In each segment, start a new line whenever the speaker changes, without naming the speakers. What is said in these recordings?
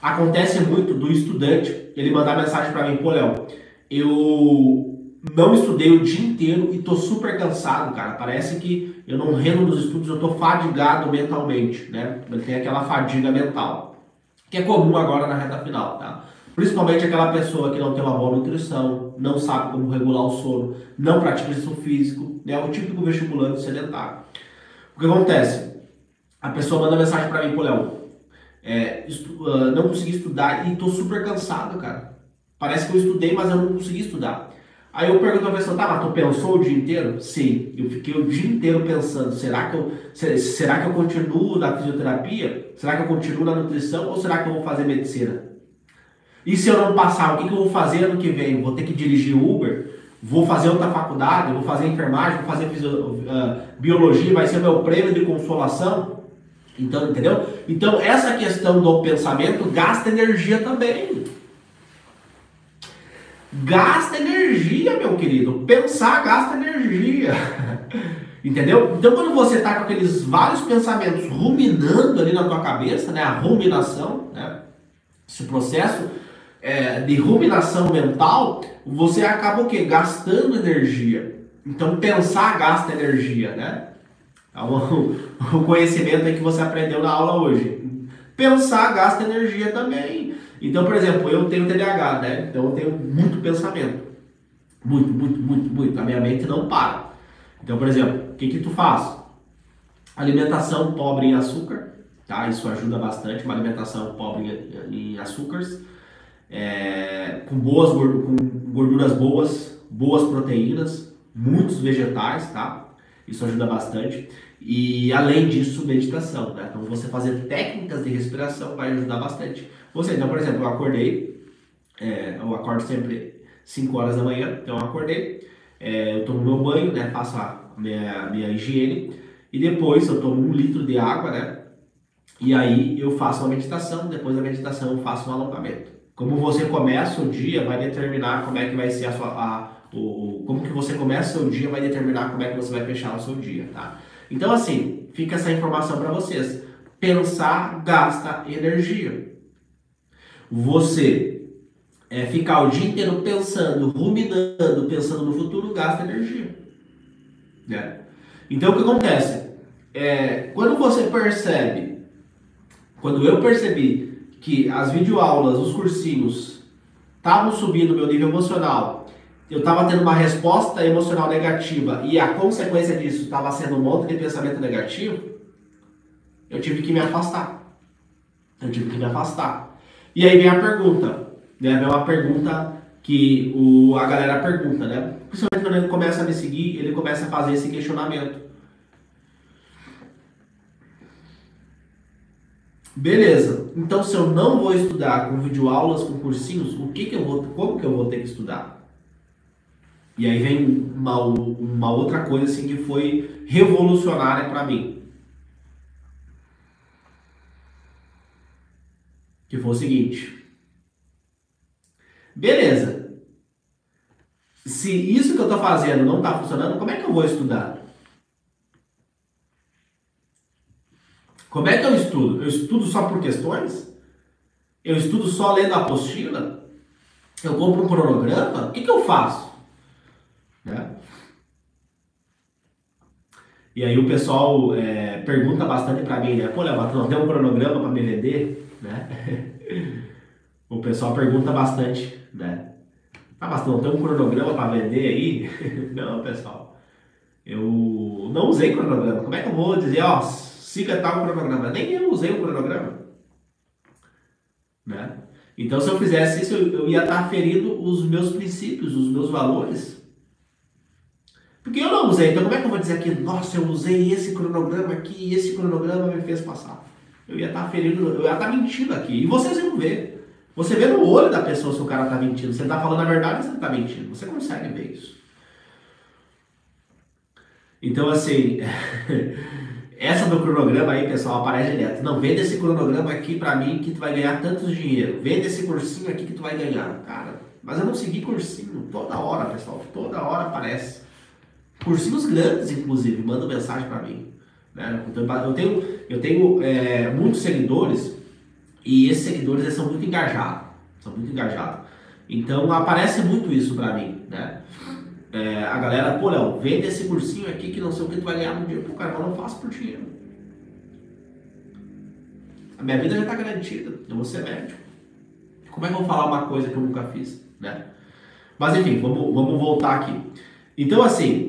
Acontece muito do estudante, ele mandar mensagem para mim, pô, Léo, eu não estudei o dia inteiro e tô super cansado, cara. Parece que eu não rendo nos estudos, eu tô fadigado mentalmente, né? Ele tem aquela fadiga mental, que é comum agora na reta final, tá? Principalmente aquela pessoa que não tem uma boa nutrição, não sabe como regular o sono, não pratica exercício físico, né? O típico vestibulando sedentário. O que acontece? A pessoa manda mensagem para mim, pô, Léo, não consegui estudar e tô super cansado, cara. Parece que eu estudei, mas eu não consegui estudar. Aí eu pergunto pra pessoa, tá, mas tu pensou o dia inteiro? Sim, eu fiquei o dia inteiro pensando, será que eu continuo na fisioterapia? Será que eu continuo na nutrição? Ou será que eu vou fazer medicina? E se eu não passar, o que eu vou fazer ano que vem? Vou ter que dirigir Uber? Vou fazer outra faculdade? Vou fazer enfermagem? Vou fazer biologia? Vai ser meu prêmio de consolação? Então, entendeu? Então, essa questão do pensamento gasta energia também. Gasta energia, meu querido. Pensar gasta energia. Entendeu? Então, quando você está com aqueles vários pensamentos ruminando ali na tua cabeça, né? A ruminação, né? Esse processo de ruminação mental, você acaba o quê? Gastando energia. Então, pensar gasta energia, né? O conhecimento aí que você aprendeu na aula hoje. Pensar gasta energia também. Então, por exemplo, eu tenho TDAH, né? Então eu tenho muito pensamento. Muito. A minha mente não para. Então, por exemplo, o que tu faz? Alimentação pobre em açúcar, tá? Isso ajuda bastante. Uma alimentação pobre em açúcares, com gorduras boas, boas proteínas, muitos vegetais, tá? Isso ajuda bastante. E além disso, meditação, né? Então você fazer técnicas de respiração vai ajudar bastante. Você, então, por exemplo, eu acordei, eu acordo sempre 5 horas da manhã, então eu acordei, eu tomo meu banho, né? Faço a minha higiene e depois eu tomo 1 litro de água, né? E aí eu faço uma meditação, depois da meditação eu faço um alongamento. Como você começa o dia vai determinar como é que vai ser como que você começa o seu dia vai determinar como é que você vai fechar o seu dia, tá? Então assim, fica essa informação para vocês. Pensar gasta energia. Você ficar o dia inteiro pensando, ruminando, pensando no futuro, gasta energia, né? Então o que acontece? Quando eu percebi que as videoaulas, os cursinhos estavam subindo o meu nível emocional, eu estava tendo uma resposta emocional negativa e a consequência disso estava sendo um monte de pensamento negativo, eu tive que me afastar. E aí vem a pergunta, né? Vem uma pergunta que a galera pergunta, né? Principalmente quando ele começa a me seguir, ele começa a fazer esse questionamento. Beleza, então se eu não vou estudar com videoaulas, com cursinhos, como que eu vou ter que estudar? E aí vem uma outra coisa assim que foi revolucionária para mim. Que foi o seguinte. Beleza. Se isso que eu estou fazendo não está funcionando, como é que eu vou estudar? Como é que eu estudo? Eu estudo só por questões? Eu estudo só lendo a apostila? Eu compro um cronograma? O que eu faço? Né? E aí o pessoal pergunta bastante para mim, né? Pô, Léo, tu não tem um cronograma para me vender? Né? O pessoal pergunta bastante, né? Ah, mas tu não tem um cronograma para vender aí? Não, pessoal. Eu não usei cronograma. Como é que eu vou dizer, ó, siga tal cronograma? Nem eu usei o cronograma. Né? Então, se eu fizesse isso, eu ia estar ferindo os meus princípios, os meus valores. Porque eu não usei. Então, como é que eu vou dizer aqui, nossa, eu usei esse cronograma aqui e esse cronograma me fez passar? Eu ia estar ferindo, eu ia estar mentindo aqui. E vocês iam ver. Você vê no olho da pessoa se o cara está mentindo. Você está falando a verdade ou você está mentindo? Você consegue ver isso. Então, assim, essa do cronograma aí, pessoal, aparece direto. Não, vende esse cronograma aqui pra mim que tu vai ganhar tantos dinheiro. Vende esse cursinho aqui que tu vai ganhar. Cara, mas eu não segui cursinho. Toda hora, pessoal. Toda hora aparece. Cursinhos grandes, inclusive, mandam mensagem pra mim. Né? Eu tenho muitos seguidores E esses seguidores, eles são muito engajados. São muito engajados. Então, aparece muito isso pra mim, né? A galera, pô, Léo, vende esse cursinho aqui que não sei o que tu vai ganhar no dia. Pô, cara, mas eu não faço por dinheiro. A minha vida já tá garantida. Eu vou ser médico. Como é que eu vou falar uma coisa que eu nunca fiz, né? Mas, enfim, vamos voltar aqui. Então, assim,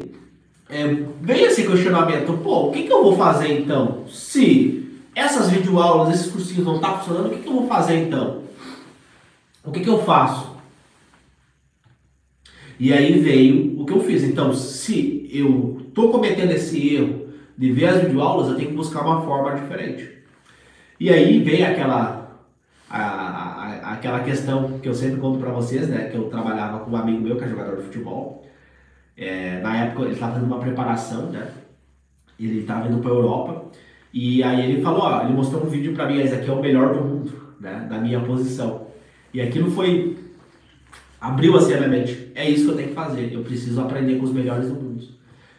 vem esse questionamento. Pô, o que eu vou fazer, então? Se essas videoaulas, esses cursinhos não estão funcionando, o que eu vou fazer, então? O que eu faço? E aí veio o que eu fiz. Então, se eu estou cometendo esse erro de ver as videoaulas, eu tenho que buscar uma forma diferente. E aí veio aquela questão que eu sempre conto para vocês, né? Que eu trabalhava com um amigo meu que é jogador de futebol. Na época ele estava fazendo uma preparação, né? Ele estava indo para a Europa. E aí ele falou, ó, ele mostrou um vídeo para mim, esse aqui é o melhor do mundo, né? Da minha posição. E aquilo abriu assim a minha mente. É isso que eu tenho que fazer. Eu preciso aprender com os melhores do mundo.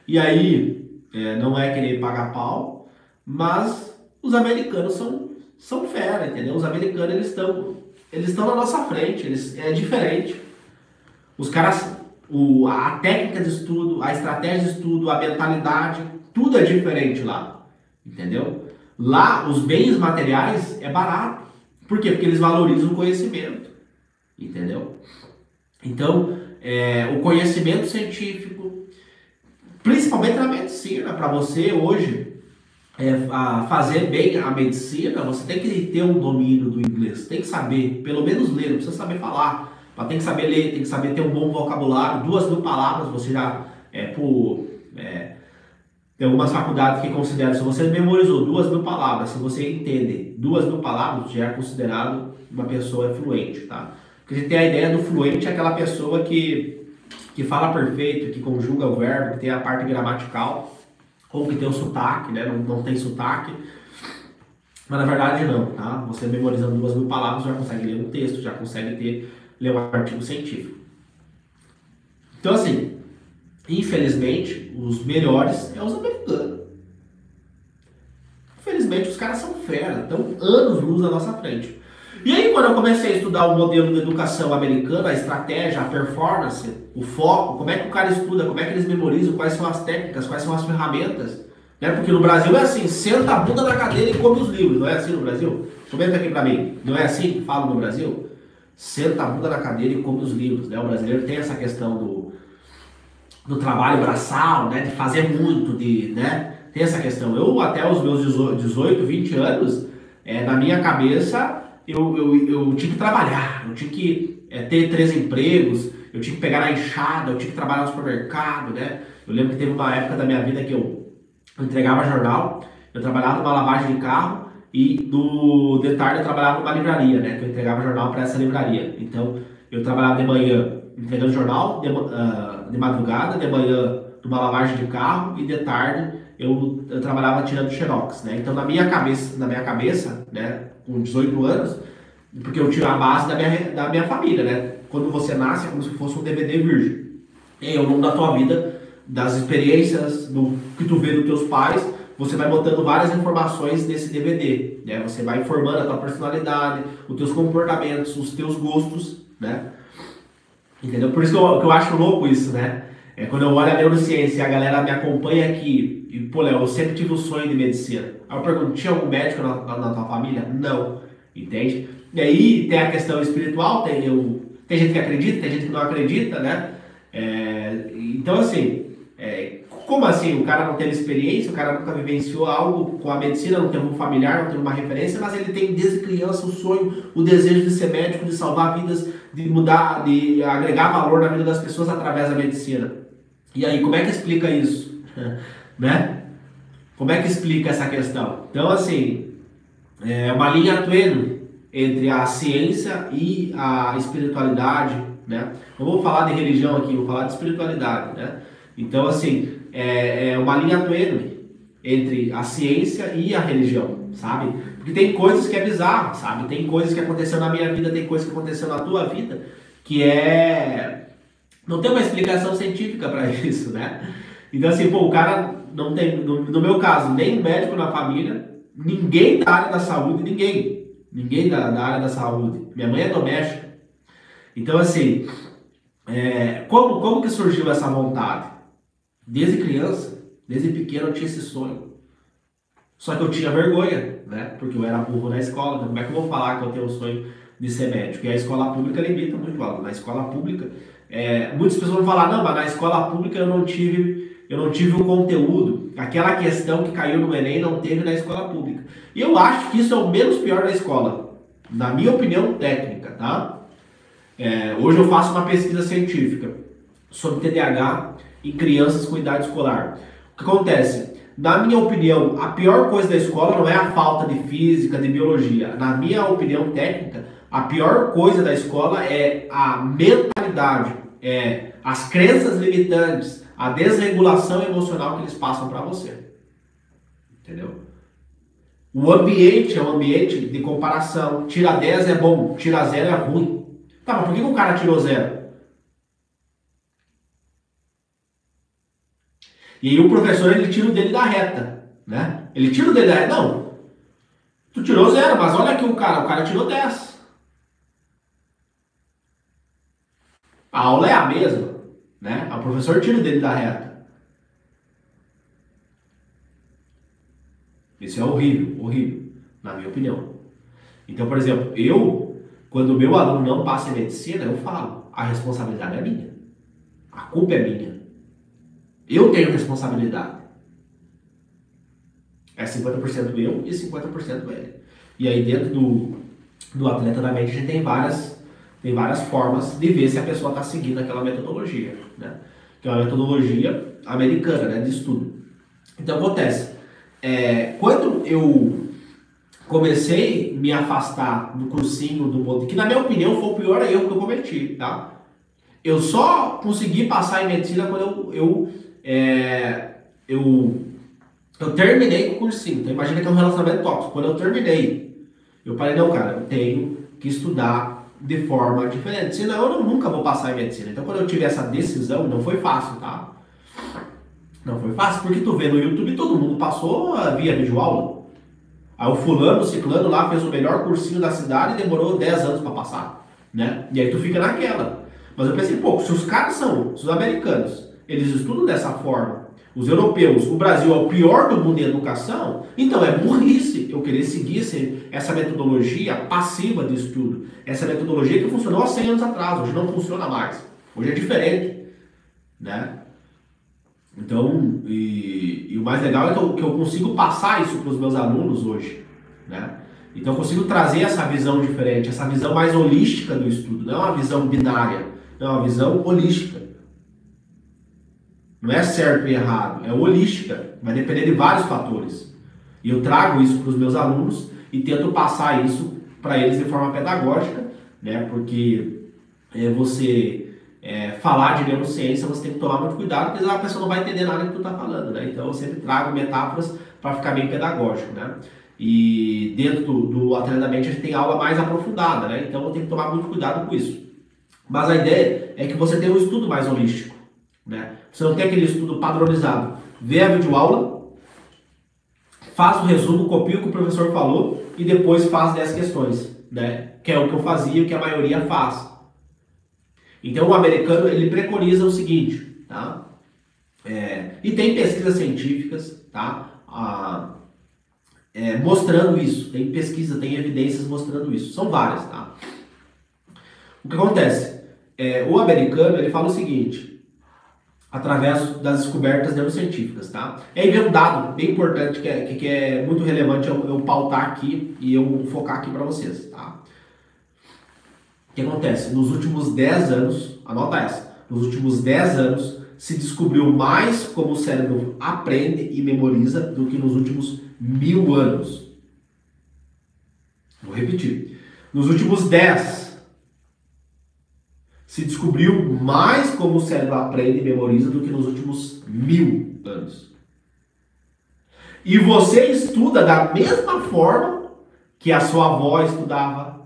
E aí, não é querer pagar pau, mas os americanos são fera, entendeu? Os americanos, eles estão na nossa frente. É diferente. Os caras, a técnica de estudo, a estratégia de estudo, a mentalidade, tudo é diferente lá. Entendeu? Lá, os bens materiais é barato. Por quê? Porque eles valorizam o conhecimento. Entendeu? Então, o conhecimento científico, principalmente na medicina, para você hoje fazer bem a medicina, você tem que ter um domínio do inglês, tem que saber, pelo menos ler, não precisa saber falar, mas tem que saber ler, tem que saber ter um bom vocabulário, 2.000 palavras, você já, tem algumas faculdades que consideram, se você memorizou 2.000 palavras, se você entende 2.000 palavras, já é considerado uma pessoa fluente, tá? Porque a gente tem a ideia do fluente, é aquela pessoa que fala perfeito, que conjuga o verbo, que tem a parte gramatical, ou que tem o sotaque, né? Não tem sotaque. Mas na verdade não, tá? Você memorizando 2.000 palavras já consegue ler um texto, já consegue ler um artigo científico. Então assim, infelizmente, os melhores é os americanos. Infelizmente os caras são fera, estão anos-luz na nossa frente. E aí quando eu comecei a estudar o modelo de educação americano, a estratégia, a performance, o foco, como é que o cara estuda, como é que eles memorizam, quais são as técnicas, quais são as ferramentas, né? Porque no Brasil é assim, senta a bunda na cadeira e come os livros, não é assim no Brasil? Comenta aqui pra mim, não é assim que falam no Brasil? Senta a bunda na cadeira e come os livros, né? O brasileiro tem essa questão do trabalho braçal, né? De fazer muito, né? Tem essa questão. Eu até os meus 18, 20 anos, na minha cabeça, eu tinha que trabalhar, eu tinha que ter 3 empregos, eu tinha que pegar na enxada, eu tinha que trabalhar no supermercado, né? Eu lembro que teve uma época da minha vida que eu entregava jornal, eu trabalhava numa lavagem de carro e de tarde eu trabalhava numa livraria, né? Que eu entregava jornal para essa livraria. Então eu trabalhava de manhã entregando jornal, de madrugada, de manhã numa lavagem de carro e de tarde eu trabalhava tirando xerox, né? Então na minha cabeça, né? Com 18 anos, porque eu tiro a base da minha família, né? Quando você nasce é como se fosse um DVD virgem. E ao longo da tua vida, das experiências, do que tu vê dos teus pais, você vai botando várias informações nesse DVD, né? Você vai formando a tua personalidade, os teus comportamentos, os teus gostos, né? Entendeu? Por isso que eu acho louco isso, né? Quando eu olho a neurociência e a galera me acompanha aqui, e, pô, Léo, eu sempre tive um sonho de medicina. Aí eu pergunto, tinha algum médico na tua família? Não. Entende? E aí tem a questão espiritual, tem gente que acredita, tem gente que não acredita, né? Então, assim, como assim? O cara não teve experiência, o cara nunca vivenciou algo com a medicina, não teve um familiar, não teve uma referência, mas ele tem desde criança o sonho, o desejo de ser médico, de salvar vidas, de mudar, de agregar valor na vida das pessoas através da medicina. E aí, como é que explica isso? Né? Como é que explica essa questão? Então, assim, é uma linha tênue entre a ciência e a espiritualidade, né? Não vou falar de religião aqui, vou falar de espiritualidade, né? Então, assim, é uma linha tênue entre a ciência e a religião, sabe? Porque tem coisas que é bizarro, sabe? Tem coisas que aconteceu na minha vida, tem coisas que aconteceu na tua vida, que não tem uma explicação científica para isso, né? Então, assim, pô, o cara não tem, no meu caso, nem um médico na família, ninguém da área da saúde, ninguém. ninguém da área da saúde. Minha mãe é doméstica. Então, assim, como que surgiu essa vontade? Desde criança, desde pequeno eu tinha esse sonho. Só que eu tinha vergonha, né? Porque eu era burro na escola. Então, como é que eu vou falar que eu tenho o sonho de ser médico? E a escola pública limita muito o aluno. Na escola pública, muitas pessoas vão falar, não, mas na escola pública eu não tive o conteúdo. Aquela questão que caiu no Enem não teve na escola pública. E eu acho que isso é o menos pior da escola. Na minha opinião técnica, tá? Hoje eu faço uma pesquisa científica sobre TDAH em crianças com idade escolar. O que acontece? Na minha opinião, a pior coisa da escola não é a falta de física, de biologia. Na minha opinião técnica, a pior coisa da escola é a mentalidade, as crenças limitantes, a desregulação emocional que eles passam para você. Entendeu? O ambiente é um ambiente de comparação. Tira 10 é bom, tira 0 é ruim. Tá, mas por que o cara tirou 0? E aí o professor, ele tira o dele da reta, né? Ele tira o dele da reta. Não, tu tirou 0, mas olha aqui o cara tirou 10. A aula é a mesma, né? O professor tira o dele da reta. Isso é horrível, horrível, na minha opinião. Então, por exemplo, quando o meu aluno não passa em medicina, eu falo, a responsabilidade é minha. A culpa é minha. Eu tenho responsabilidade. É 50% eu e 50% ele. E aí dentro do atleta da mente a gente tem várias formas de ver se a pessoa está seguindo aquela metodologia, né? Que é uma metodologia americana, né, de estudo. Então acontece, quando eu comecei a me afastar do cursinho, do modo que na minha opinião foi o pior erro que eu cometi, tá? Eu só consegui passar em medicina quando eu terminei com o cursinho. Então imagina que é um relacionamento tóxico. Quando eu terminei, eu falei, não, cara, eu tenho que estudar de forma diferente, senão eu nunca vou passar em medicina. Então quando eu tive essa decisão, não foi fácil, tá? Não foi fácil, porque tu vê no YouTube, todo mundo passou via videoaula. Aí o fulano, o ciclano lá fez o melhor cursinho da cidade e demorou 10 anos para passar, né? E aí tu fica naquela. Mas eu pensei, pô, se os caras se os americanos, eles estudam dessa forma, os europeus, o Brasil é o pior do mundo em educação, então é burrice eu querer seguir essa metodologia passiva de estudo. Essa metodologia que funcionou há 100 anos atrás, hoje não funciona mais. Hoje é diferente, né? Então, e o mais legal é que eu consigo passar isso para os meus alunos hoje, né? Então eu consigo trazer essa visão diferente, essa visão mais holística do estudo, não é uma visão binária, não é uma visão holística. Não é certo e errado, é holística, vai depender de vários fatores. E eu trago isso para os meus alunos e tento passar isso para eles de forma pedagógica, né? Porque falar de neurociência, você tem que tomar muito cuidado, porque a pessoa não vai entender nada que tu está falando, né? Então eu sempre trago metáforas para ficar bem pedagógico, né? E dentro do atleta da mente a gente tem aula mais aprofundada, né? Então eu tenho que tomar muito cuidado com isso. Mas a ideia é que você tenha um estudo mais holístico, né? Você não tem aquele estudo padronizado. Vê a videoaula, faz o resumo, copia o que o professor falou e depois faz 10 questões, né? Que é o que eu fazia e o que a maioria faz. Então o americano, ele preconiza o seguinte, tá? E tem pesquisas científicas, tá? Mostrando isso. Tem pesquisa, tem evidências mostrando isso. São várias, tá? O que acontece? O americano, ele fala o seguinte, através das descobertas neurocientíficas, tá? E aí vem um dado bem importante que é muito relevante eu pautar aqui e eu focar aqui para vocês, tá? O que acontece? Nos últimos 10 anos, anota essa, nos últimos 10 anos se descobriu mais como o cérebro aprende e memoriza do que nos últimos 1000 anos. Vou repetir. Nos últimos 10 se descobriu mais como o cérebro aprende e memoriza do que nos últimos 1000 anos. E você estuda da mesma forma que a sua avó estudava,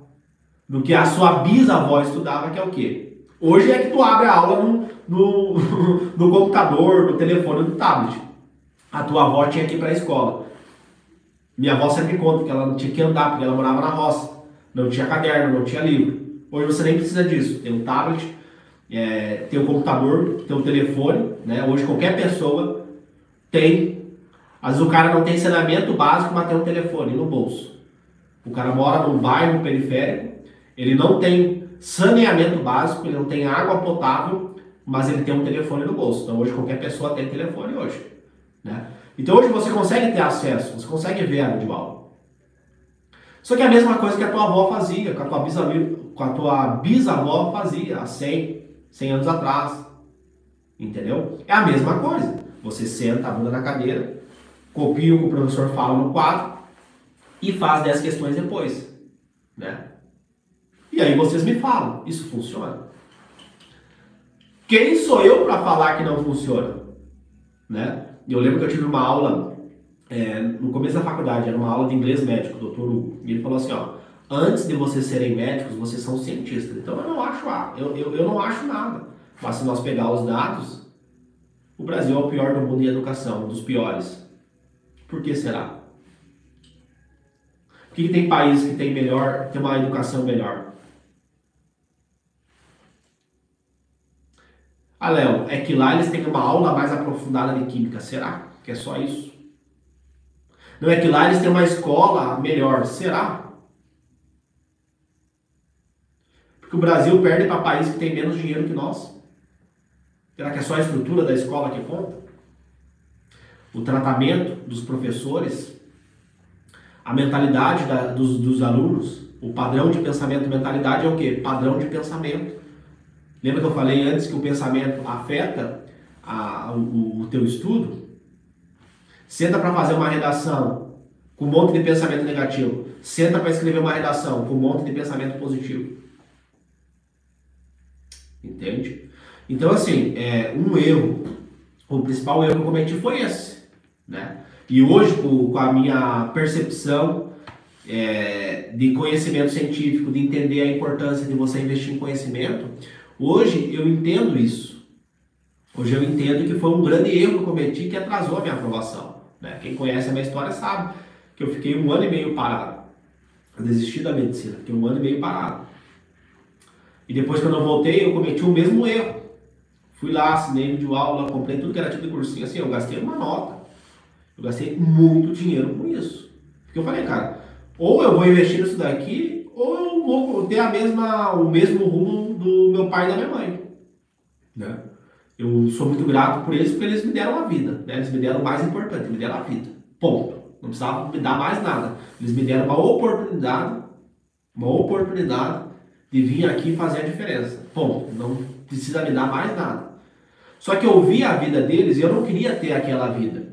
do que a sua bisavó estudava, que é o quê? Hoje é que tu abre a aula no computador, no telefone, no tablet. A tua avó tinha que ir para a escola. Minha avó sempre conta que ela não tinha que andar, porque ela morava na roça. Não tinha caderno, não tinha livro. Hoje você nem precisa disso. Tem um tablet, tem um computador, tem um telefone, né? Hoje qualquer pessoa tem. Às vezes o cara não tem saneamento básico, mas tem um telefone no bolso. O cara mora num bairro periférico, ele não tem saneamento básico, ele não tem água potável, mas ele tem um telefone no bolso. Então hoje qualquer pessoa tem telefone hoje, né? Então hoje você consegue ter acesso, você consegue ver a videoaula. Só que é a mesma coisa que a tua avó fazia, com a tua bisavó fazia há 100 anos atrás. Entendeu? É a mesma coisa. Você senta a bunda na cadeira, copia o que o professor fala no quadro e faz 10 questões depois, né? E aí vocês me falam, isso funciona? Quem sou eu para falar que não funciona? Né? Eu lembro que eu tive uma aula no começo da faculdade, era uma aula de inglês médico, o Dr. Hugo, e ele falou assim, ó, antes de vocês serem médicos, vocês são cientistas. Então eu não acho, eu não acho nada. Mas se nós pegar os dados, o Brasil é o pior do mundo em educação, um dos piores. Por que será? Por que tem países que tem uma educação melhor? Ah, Léo, é que lá eles têm uma aula mais aprofundada de química. Será que é só isso? Não é que lá eles têm uma escola melhor. Será? Porque o Brasil perde para países que têm menos dinheiro que nós. Será que é só a estrutura da escola que conta? O tratamento dos professores, a mentalidade dos alunos, o padrão de pensamento, mentalidade é o quê? Padrão de pensamento. Lembra que eu falei antes que o pensamento afeta o teu estudo? Senta para fazer uma redação com um monte de pensamento negativo. Senta para escrever uma redação com um monte de pensamento positivo. Entende? Então, assim, um erro, o principal erro que eu cometi foi esse, né? E hoje, com a minha percepção de conhecimento científico, de entender a importância de você investir em conhecimento, hoje eu entendo isso. Hoje eu entendo que foi um grande erro que eu cometi que atrasou a minha aprovação, né? Quem conhece a minha história sabe que eu fiquei 1 ano e meio parado. Eu desisti da medicina, fiquei 1 ano e meio parado. E depois, quando eu voltei, eu cometi o mesmo erro. Fui lá, assinei videoaula, comprei tudo que era tipo de cursinho, assim, eu gastei uma nota. Eu gastei muito dinheiro com isso. Porque eu falei, cara, ou eu vou investir nisso daqui, ou eu vou ter o mesmo rumo do meu pai e da minha mãe. Né? Eu sou muito grato por eles, porque eles me deram a vida. Né? Eles me deram o mais importante, me deram a vida. Ponto. Não precisava me dar mais nada. Eles me deram uma oportunidade de vir aqui e fazer a diferença. Ponto. Não precisa me dar mais nada. Só que eu vi a vida deles e eu não queria ter aquela vida.